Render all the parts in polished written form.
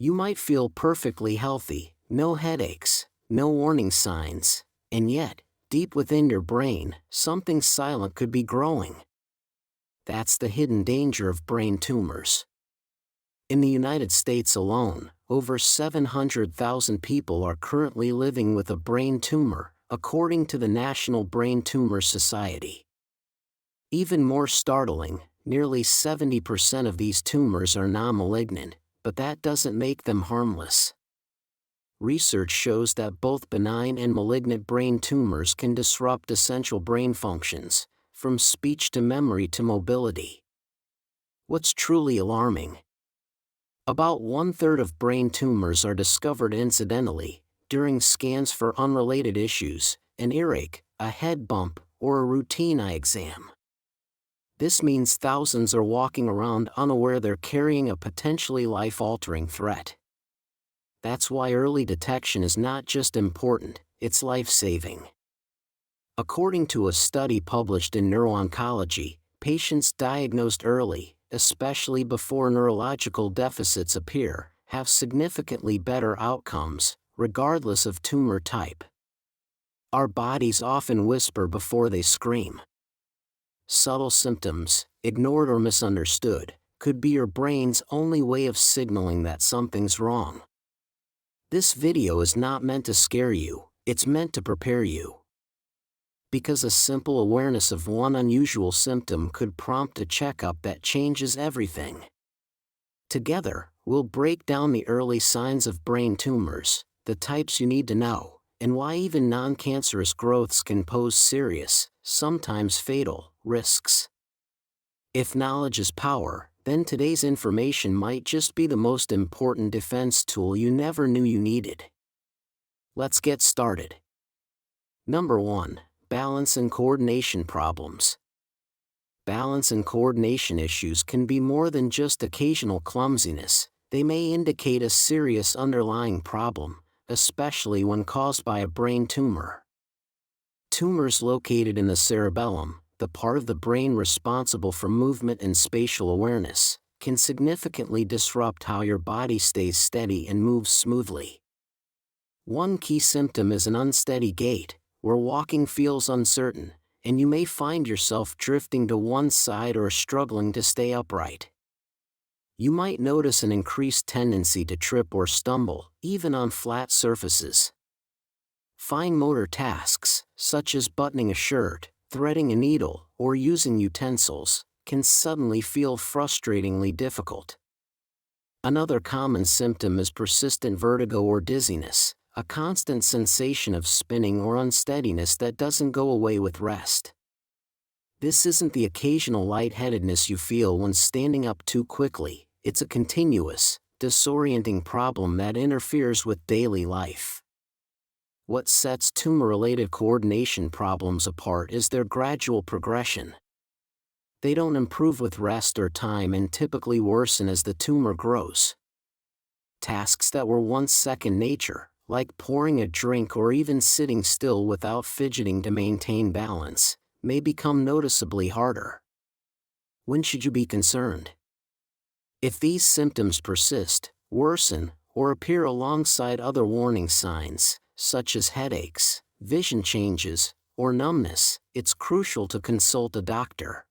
You might feel perfectly healthy, no headaches, no warning signs, and yet, deep within your brain, something silent could be growing. That's the hidden danger of brain tumors. In the United States alone, over 700,000 people are currently living with a brain tumor, according to the National Brain Tumor Society. Even more startling, nearly 70% of these tumors are non-malignant, but that doesn't make them harmless. Research shows that both benign and malignant brain tumors can disrupt essential brain functions, from speech to memory to mobility. What's truly alarming? About 1/3 of brain tumors are discovered incidentally, during scans for unrelated issues, an earache, a head bump, or a routine eye exam. This means thousands are walking around unaware they're carrying a potentially life-altering threat. That's why early detection is not just important, it's life-saving. According to a study published in Neuro-Oncology, patients diagnosed early, especially before neurological deficits appear, have significantly better outcomes, regardless of tumor type. Our bodies often whisper before they scream. Subtle symptoms, ignored or misunderstood, could be your brain's only way of signaling that something's wrong. This video is not meant to scare you, it's meant to prepare you. Because a simple awareness of one unusual symptom could prompt a checkup that changes everything. Together, we'll break down the early signs of brain tumors, the types you need to know, and why even non-cancerous growths can pose serious, sometimes fatal, risks. If knowledge is power, then today's information might just be the most important defense tool you never knew you needed. Let's get started. Number 1. Balance and coordination problems. Balance and coordination issues can be more than just occasional clumsiness, they may indicate a serious underlying problem, especially when caused by a brain tumor. Tumors located in the cerebellum, the part of the brain responsible for movement and spatial awareness, can significantly disrupt how your body stays steady and moves smoothly. One key symptom is an unsteady gait, where walking feels uncertain, and you may find yourself drifting to one side or struggling to stay upright. You might notice an increased tendency to trip or stumble, even on flat surfaces. Fine motor tasks, such as buttoning a shirt, threading a needle, or using utensils, can suddenly feel frustratingly difficult. Another common symptom is persistent vertigo or dizziness, a constant sensation of spinning or unsteadiness that doesn't go away with rest. This isn't the occasional lightheadedness you feel when standing up too quickly, it's a continuous, disorienting problem that interferes with daily life. What sets tumor-related coordination problems apart is their gradual progression. They don't improve with rest or time and typically worsen as the tumor grows. Tasks that were once second nature, like pouring a drink or even sitting still without fidgeting to maintain balance, may become noticeably harder. When should you be concerned? If these symptoms persist, worsen, or appear alongside other warning signs, such as headaches, vision changes, or numbness, it's crucial to consult a doctor.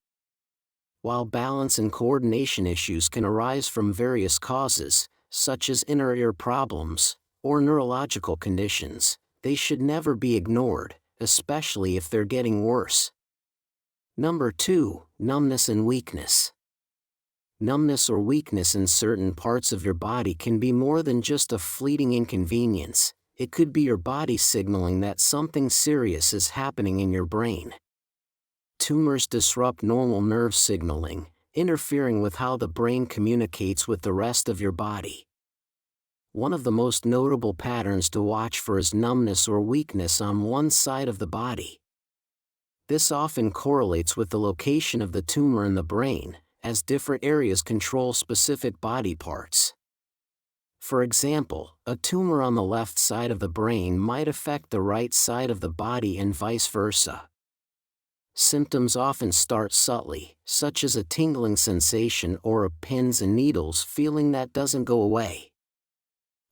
While balance and coordination issues can arise from various causes, such as inner ear problems, or neurological conditions, they should never be ignored, especially if they're getting worse. Number 2. Numbness and weakness. Numbness or weakness in certain parts of your body can be more than just a fleeting inconvenience, it could be your body signaling that something serious is happening in your brain. Tumors disrupt normal nerve signaling, interfering with how the brain communicates with the rest of your body. One of the most notable patterns to watch for is numbness or weakness on one side of the body. This often correlates with the location of the tumor in the brain, as different areas control specific body parts. For example, a tumor on the left side of the brain might affect the right side of the body and vice versa. Symptoms often start subtly, such as a tingling sensation or a pins and needles feeling that doesn't go away.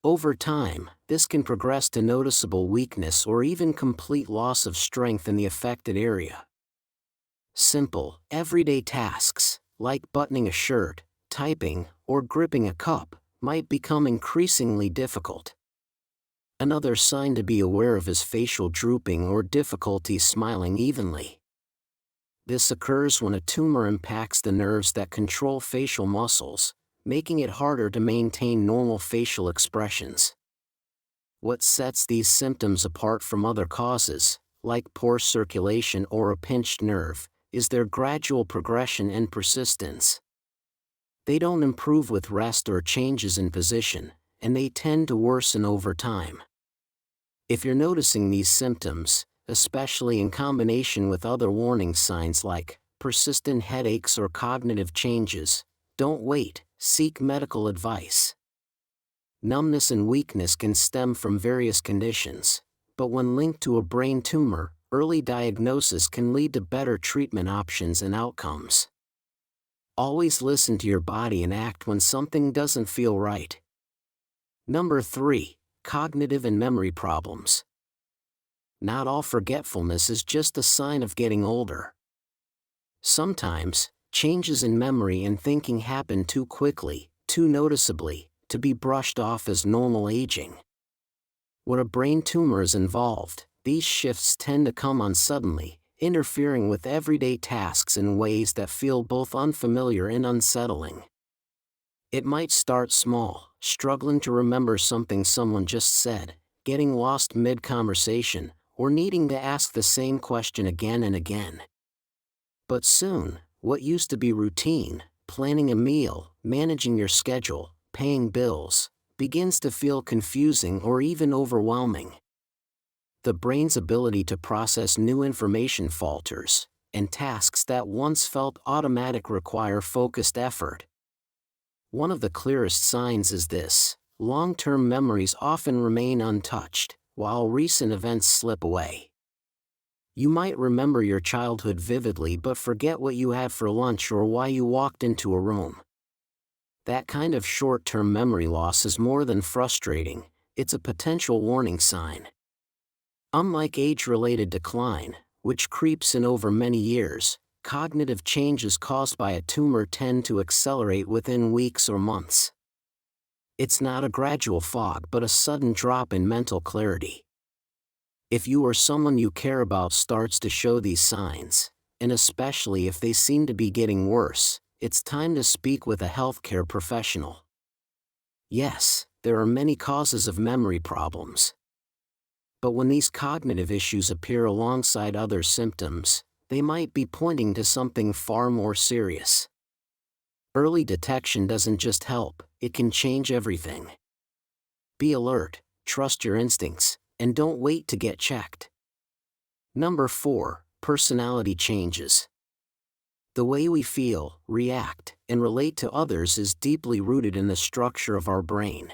Over time, this can progress to noticeable weakness or even complete loss of strength in the affected area. Simple, everyday tasks, like buttoning a shirt, typing, or gripping a cup, might become increasingly difficult. Another sign to be aware of is facial drooping or difficulty smiling evenly. This occurs when a tumor impacts the nerves that control facial muscles, making it harder to maintain normal facial expressions. What sets these symptoms apart from other causes, like poor circulation or a pinched nerve, is their gradual progression and persistence. They don't improve with rest or changes in position, and they tend to worsen over time. If you're noticing these symptoms, especially in combination with other warning signs like persistent headaches or cognitive changes, don't wait, seek medical advice. Numbness and weakness can stem from various conditions, but when linked to a brain tumor, early diagnosis can lead to better treatment options and outcomes. Always listen to your body and act when something doesn't feel right. Number 3. Cognitive and memory problems. Not all forgetfulness is just a sign of getting older. Sometimes, changes in memory and thinking happen too quickly, too noticeably, to be brushed off as normal aging. When a brain tumor is involved, these shifts tend to come on suddenly, interfering with everyday tasks in ways that feel both unfamiliar and unsettling. It might start small, struggling to remember something someone just said, getting lost mid-conversation, or needing to ask the same question again and again. But soon, what used to be routine, planning a meal, managing your schedule, paying bills, begins to feel confusing or even overwhelming. The brain's ability to process new information falters, and tasks that once felt automatic require focused effort. One of the clearest signs is this: long-term memories often remain untouched, while recent events slip away. You might remember your childhood vividly but forget what you had for lunch or why you walked into a room. That kind of short-term memory loss is more than frustrating, it's a potential warning sign. Unlike age-related decline, which creeps in over many years, cognitive changes caused by a tumor tend to accelerate within weeks or months. It's not a gradual fog but a sudden drop in mental clarity. If you or someone you care about starts to show these signs, and especially if they seem to be getting worse, it's time to speak with a healthcare professional. Yes, there are many causes of memory problems. But when these cognitive issues appear alongside other symptoms, they might be pointing to something far more serious. Early detection doesn't just help, it can change everything. Be alert, trust your instincts, and don't wait to get checked. Number 4. Personality changes. The way we feel, react, and relate to others is deeply rooted in the structure of our brain.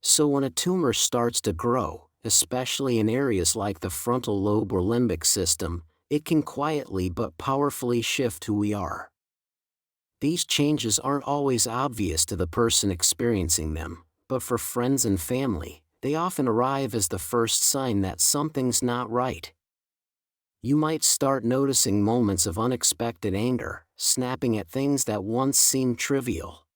So when a tumor starts to grow, especially in areas like the frontal lobe or limbic system, it can quietly but powerfully shift who we are. These changes aren't always obvious to the person experiencing them, but for friends and family, they often arrive as the first sign that something's not right. You might start noticing moments of unexpected anger, snapping at things that once seemed trivial.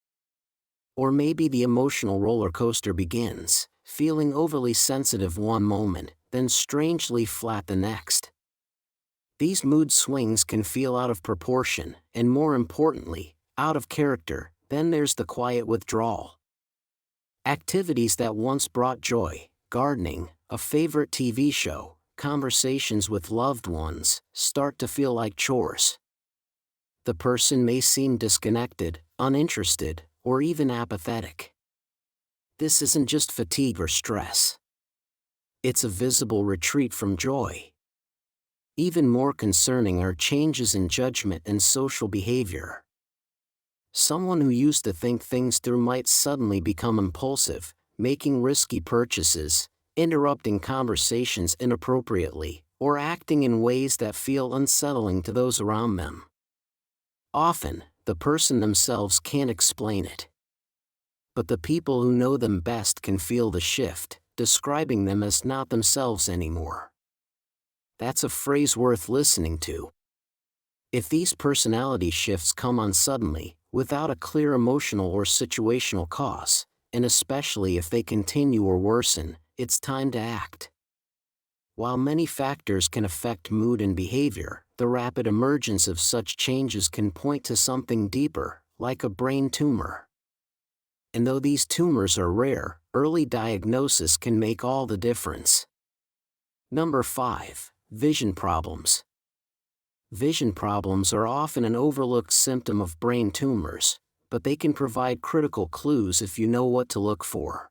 Or maybe the emotional roller coaster begins, feeling overly sensitive one moment, then strangely flat the next. These mood swings can feel out of proportion, and more importantly, out of character. Then there's the quiet withdrawal. Activities that once brought joy, gardening, a favorite TV show, conversations with loved ones, start to feel like chores. The person may seem disconnected, uninterested, or even apathetic. This isn't just fatigue or stress. It's a visible retreat from joy. Even more concerning are changes in judgment and social behavior. Someone who used to think things through might suddenly become impulsive, making risky purchases, interrupting conversations inappropriately, or acting in ways that feel unsettling to those around them. Often, the person themselves can't explain it. But the people who know them best can feel the shift, describing them as not themselves anymore. That's a phrase worth listening to. If these personality shifts come on suddenly, without a clear emotional or situational cause, and especially if they continue or worsen, it's time to act. While many factors can affect mood and behavior, the rapid emergence of such changes can point to something deeper, like a brain tumor. And though these tumors are rare, early diagnosis can make all the difference. Number 5. Vision problems. Vision problems are often an overlooked symptom of brain tumors, but they can provide critical clues if you know what to look for.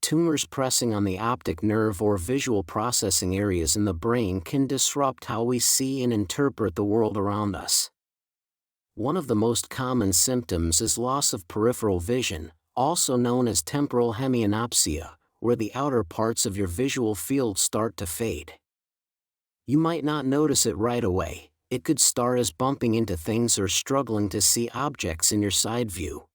Tumors pressing on the optic nerve or visual processing areas in the brain can disrupt how we see and interpret the world around us. One of the most common symptoms is loss of peripheral vision, also known as temporal hemianopsia, where the outer parts of your visual field start to fade. You might not notice it right away. It could start as bumping into things or struggling to see objects in your side view.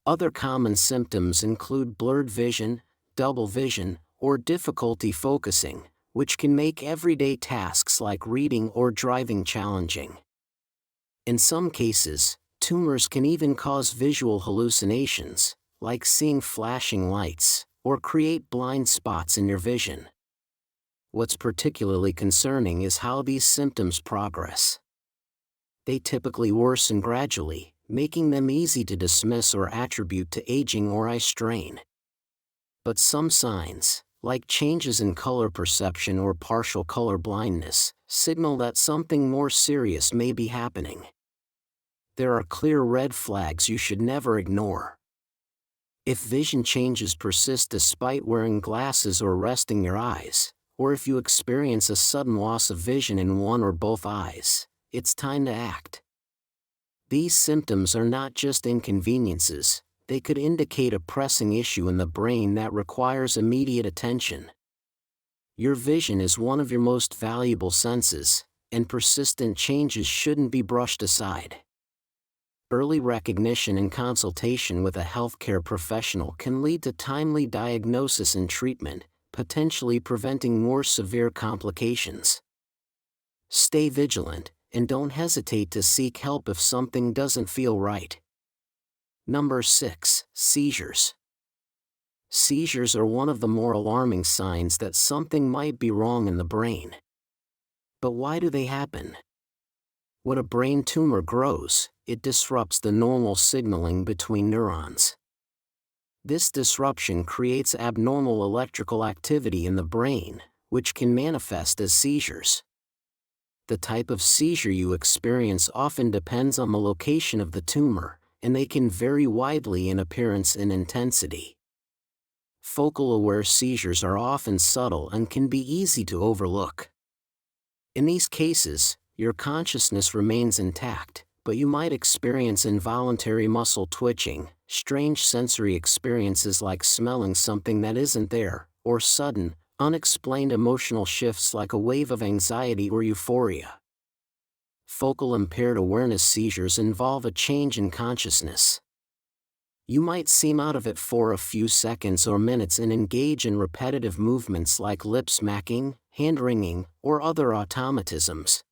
Other common symptoms include blurred vision, double vision, or difficulty focusing, which can make everyday tasks like reading or driving challenging. In some cases, tumors can even cause visual hallucinations, like seeing flashing lights, or create blind spots in your vision. What's particularly concerning is how these symptoms progress. They typically worsen gradually, making them easy to dismiss or attribute to aging or eye strain. But some signs, like changes in color perception or partial color blindness, signal that something more serious may be happening. There are clear red flags you should never ignore. If vision changes persist despite wearing glasses or resting your eyes, or if you experience a sudden loss of vision in one or both eyes, it's time to act. These symptoms are not just inconveniences, they could indicate a pressing issue in the brain that requires immediate attention. Your vision is one of your most valuable senses, and persistent changes shouldn't be brushed aside. Early recognition and consultation with a healthcare professional can lead to timely diagnosis and treatment, potentially preventing more severe complications. Stay vigilant, and don't hesitate to seek help if something doesn't feel right. Number 6. Seizures. Seizures are one of the more alarming signs that something might be wrong in the brain. But why do they happen? When a brain tumor grows, it disrupts the normal signaling between neurons. This disruption creates abnormal electrical activity in the brain, which can manifest as seizures. The type of seizure you experience often depends on the location of the tumor, and they can vary widely in appearance and intensity. Focal aware seizures are often subtle and can be easy to overlook. In these cases, your consciousness remains intact, but you might experience involuntary muscle twitching, strange sensory experiences like smelling something that isn't there, or sudden, unexplained emotional shifts like a wave of anxiety or euphoria. Focal impaired awareness seizures involve a change in consciousness. You might seem out of it for a few seconds or minutes and engage in repetitive movements like lip smacking, hand wringing, or other automatisms.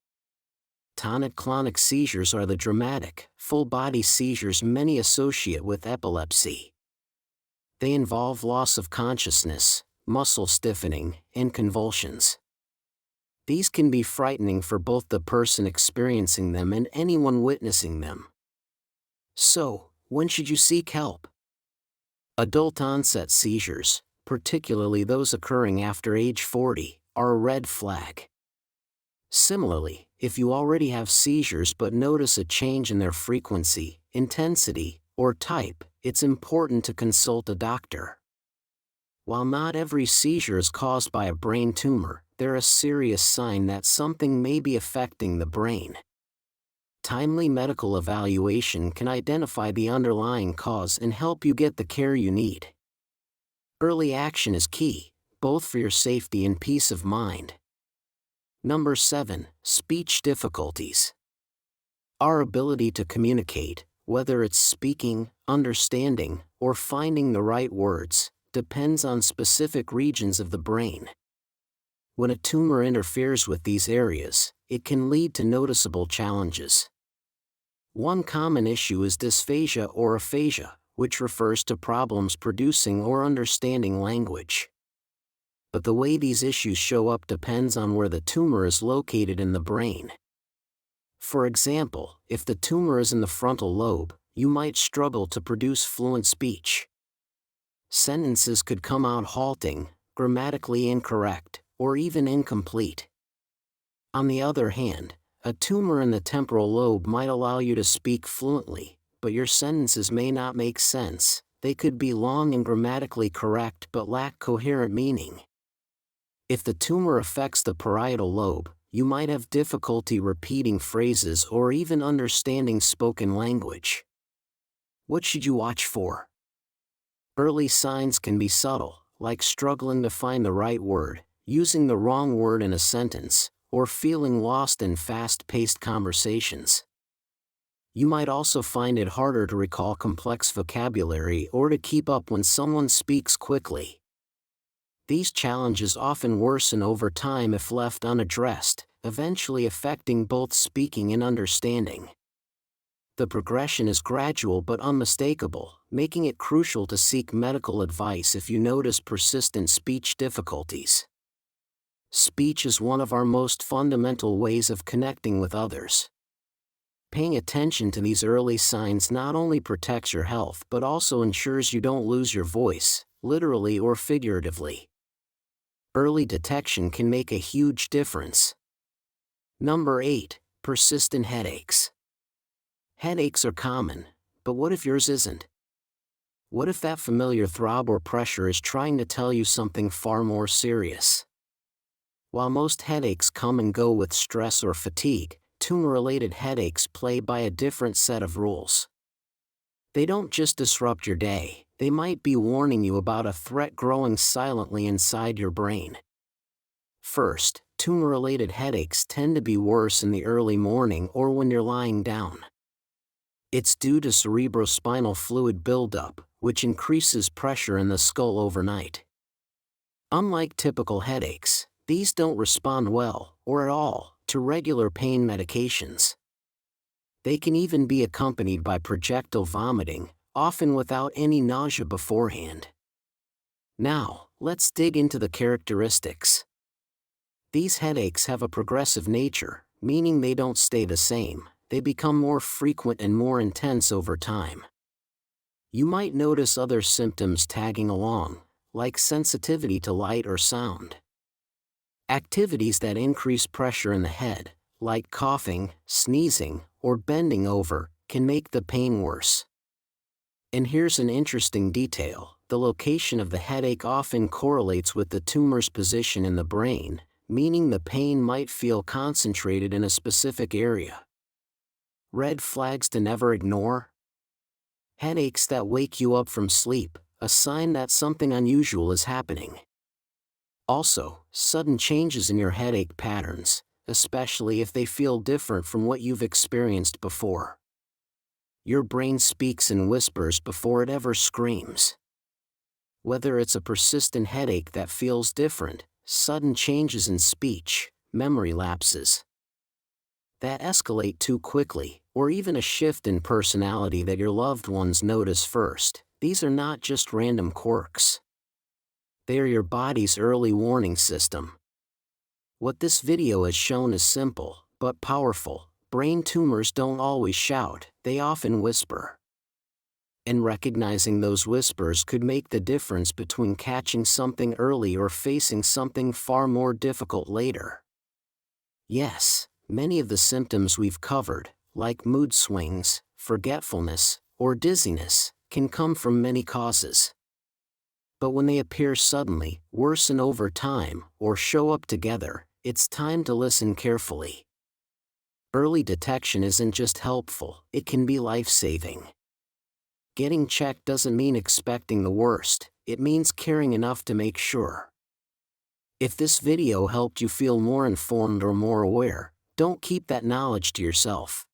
Tonic-clonic seizures are the dramatic, full-body seizures many associate with epilepsy. They involve loss of consciousness, muscle stiffening, and convulsions. These can be frightening for both the person experiencing them and anyone witnessing them. So, when should you seek help? Adult-onset seizures, particularly those occurring after age 40, are a red flag. Similarly, if you already have seizures but notice a change in their frequency, intensity, or type, it's important to consult a doctor. While not every seizure is caused by a brain tumor, they're a serious sign that something may be affecting the brain. Timely medical evaluation can identify the underlying cause and help you get the care you need. Early action is key, both for your safety and peace of mind. Number 7. Speech difficulties. Our ability to communicate, Whether it's speaking, understanding, or finding the right words, depends on specific regions of the brain. When a tumor interferes with these areas, it can lead to noticeable challenges. One common issue is dysphagia or aphasia, which refers to problems producing or understanding language. But the way these issues show up depends on where the tumor is located in the brain. For example, if the tumor is in the frontal lobe, you might struggle to produce fluent speech. Sentences could come out halting, grammatically incorrect, or even incomplete. On the other hand, a tumor in the temporal lobe might allow you to speak fluently, but your sentences may not make sense. They could be long and grammatically correct but lack coherent meaning. If the tumor affects the parietal lobe, you might have difficulty repeating phrases or even understanding spoken language. What should you watch for? Early signs can be subtle, like struggling to find the right word, using the wrong word in a sentence, or feeling lost in fast-paced conversations. You might also find it harder to recall complex vocabulary or to keep up when someone speaks quickly. These challenges often worsen over time if left unaddressed, eventually affecting both speaking and understanding. The progression is gradual but unmistakable, making it crucial to seek medical advice if you notice persistent speech difficulties. Speech is one of our most fundamental ways of connecting with others. Paying attention to these early signs not only protects your health but also ensures you don't lose your voice, literally or figuratively. Early detection can make a huge difference. Number 8. Persistent headaches. Headaches are common, but what if yours isn't? What if that familiar throb or pressure is trying to tell you something far more serious? While most headaches come and go with stress or fatigue, tumor-related headaches play by a different set of rules. They don't just disrupt your day, they might be warning you about a threat growing silently inside your brain. First, tumor-related headaches tend to be worse in the early morning or when you're lying down. It's due to cerebrospinal fluid buildup, which increases pressure in the skull overnight. Unlike typical headaches, these don't respond well, or at all, to regular pain medications. They can even be accompanied by projectile vomiting, often without any nausea beforehand. Now, let's dig into the characteristics. These headaches have a progressive nature, meaning they don't stay the same. They become more frequent and more intense over time. You might notice other symptoms tagging along, like sensitivity to light or sound. Activities that increase pressure in the head, like coughing, sneezing, or bending over, can make the pain worse. And here's an interesting detail: the location of the headache often correlates with the tumor's position in the brain, meaning the pain might feel concentrated in a specific area. Red flags to never ignore? Headaches that wake you up from sleep, a sign that something unusual is happening. Also, sudden changes in your headache patterns, especially if they feel different from what you've experienced before. Your brain speaks in whispers before it ever screams. Whether it's a persistent headache that feels different, sudden changes in speech, memory lapses that escalate too quickly, or even a shift in personality that your loved ones notice first, these are not just random quirks. They are your body's early warning system. What this video has shown is simple, but powerful. Brain tumors don't always shout, they often whisper. And recognizing those whispers could make the difference between catching something early or facing something far more difficult later. Yes, many of the symptoms we've covered, like mood swings, forgetfulness, or dizziness, can come from many causes. But when they appear suddenly, worsen over time, or show up together, it's time to listen carefully. Early detection isn't just helpful, it can be life-saving. Getting checked doesn't mean expecting the worst, it means caring enough to make sure. If this video helped you feel more informed or more aware, don't keep that knowledge to yourself.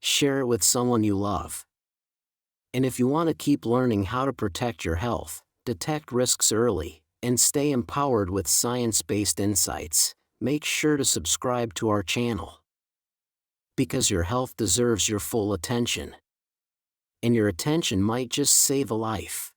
share it with someone you love. And if you want to keep learning how to protect your health, detect risks early, and stay empowered with science-based insights, make sure to subscribe to our channel. Because your health deserves your full attention. And your attention might just save a life.